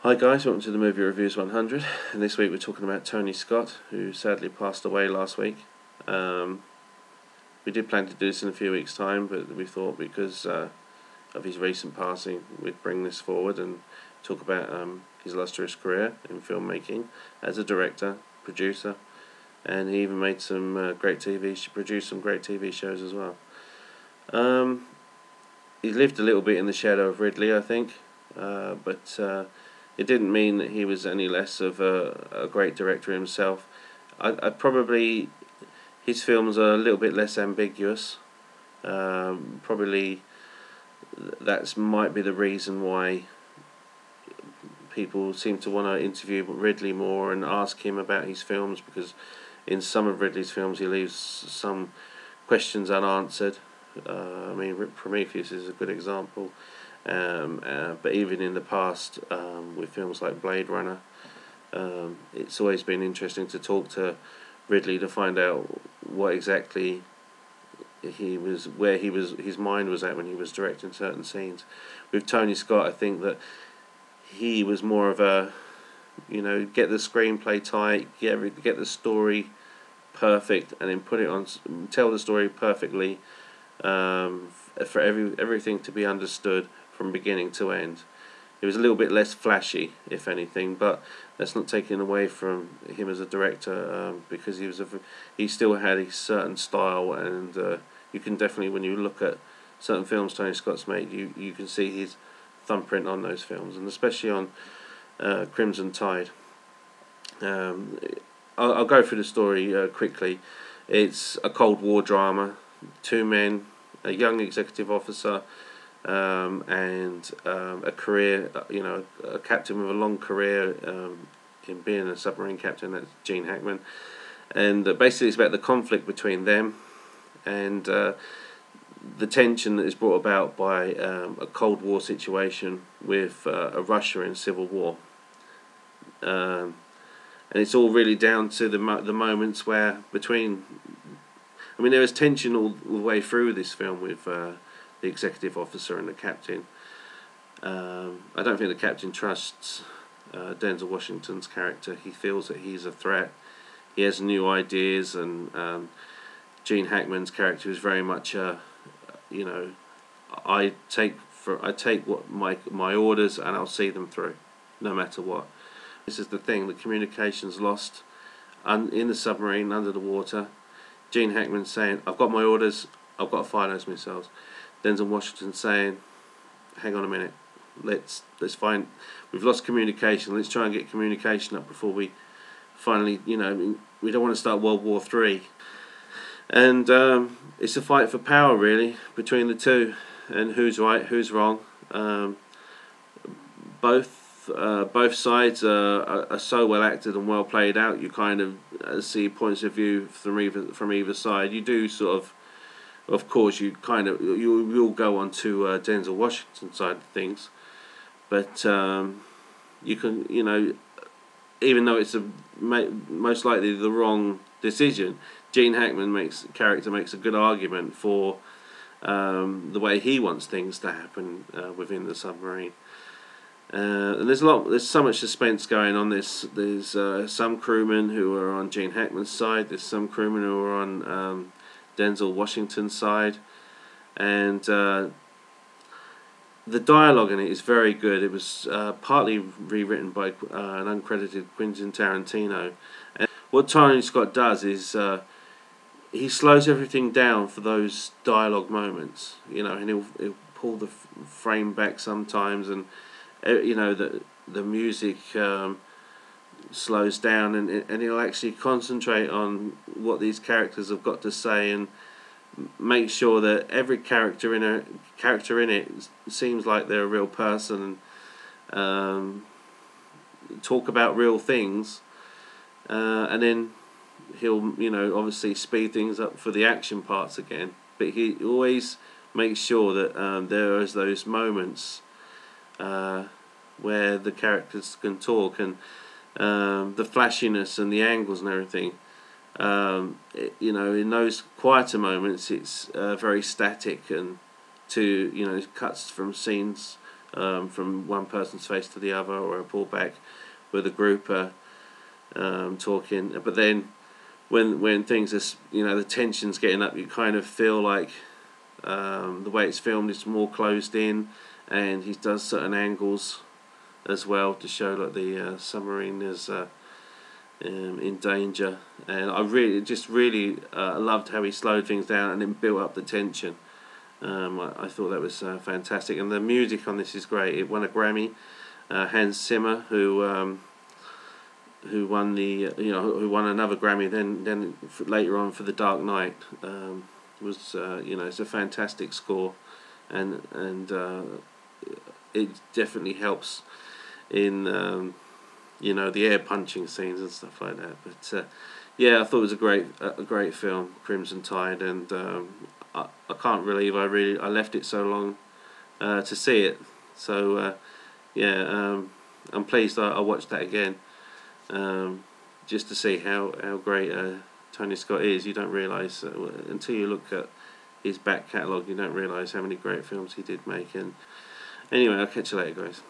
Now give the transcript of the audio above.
Hi guys, welcome to the Movie Reviews 100, and this week we're talking about Tony Scott, who sadly passed away last week. We did plan to do this in a few weeks' time, but we thought because of his recent passing we'd bring this forward and talk about his illustrious career in filmmaking as a director, producer, and he even made some produced some great TV shows as well. He lived a little bit in the shadow of Ridley, I think, but it didn't mean that he was any less of a great director himself. I'd probably, his films are a little bit less ambiguous. Probably might be the reason why people seem to want to interview Ridley more and ask him about his films, because in some of Ridley's films he leaves some questions unanswered. Prometheus is a good example. But even in the past, with films like Blade Runner, it's always been interesting to talk to Ridley to find out what exactly his mind was at when he was directing certain scenes. With Tony Scott, I think that he was more of a, get the screenplay tight, get the story perfect, and then tell the story perfectly, for everything to be understood from beginning to end. It was a little bit less flashy, if anything, but that's not taking away from him as a director, because he still had a certain style, and you can definitely, when you look at certain films Tony Scott's made, you can see his thumbprint on those films, and especially on Crimson Tide. I'll go through the story quickly. It's a Cold War drama. Two men, a young executive officer, and a career, a captain with a long career in being a submarine captain. That's Gene Hackman, and basically it's about the conflict between them and the tension that is brought about by a Cold War situation with Russia in civil war. And it's all really down to the moments where there is tension all the way through this film with the executive officer and the captain. I don't think the captain trusts Denzel Washington's character. He feels that he's a threat. He has new ideas, and Gene Hackman's character is very much I take what my orders, and I'll see them through, no matter what. This is the thing: the communication's lost in the submarine under the water. Gene Hackman saying, "I've got my orders. I've got to fire those missiles." Denzel Washington saying, "Hang on a minute. Let's find. We've lost communication. Let's try and get communication up before we finally, we don't want to start World War III." And it's a fight for power, really, between the two, and who's right, who's wrong. Both sides are so well acted and well played out. You kind of see points of view from either side. You do of course, you'll go on to Denzel Washington's side of things, but you can, even though it's most likely the wrong decision, Gene Hackman's character makes a good argument for the way he wants things to happen within the submarine. And there's so much suspense going on. There's some crewmen who are on Gene Hackman's side. There's some crewmen who are on Denzel Washington's side, and the dialogue in it is very good. It was partly rewritten by an uncredited Quentin Tarantino. And what Tony Scott does is he slows everything down for those dialogue moments, and he'll pull the frame back sometimes, and the music slows down, and he'll actually concentrate on what these characters have got to say, and make sure that every character in it seems like they're a real person, and talk about real things, and then he'll obviously speed things up for the action parts again, but he always makes sure that there is those moments where the characters can talk, and the flashiness and the angles and everything. In those quieter moments, it's very static, and cuts from scenes from one person's face to the other, or a pullback with a group talking. But then when things are, the tension's getting up, you kind of feel like the way it's filmed is more closed in, and he does certain angles as well to show like the submarine is in danger. And I really loved how he slowed things down and then built up the tension. I thought that was fantastic, and the music on this is great. It won a Grammy. Hans Zimmer, who won who won another Grammy then later on for The Dark Knight, was it's a fantastic score, and it definitely helps in the air punching scenes and stuff like that. But I thought it was a great film, Crimson Tide, and I can't believe I left it so long to see it. So I'm pleased I watched that again, just to see how great Tony Scott is. You don't realise until you look at his back catalogue, you don't realise how many great films he did make. And anyway, I'll catch you later, guys.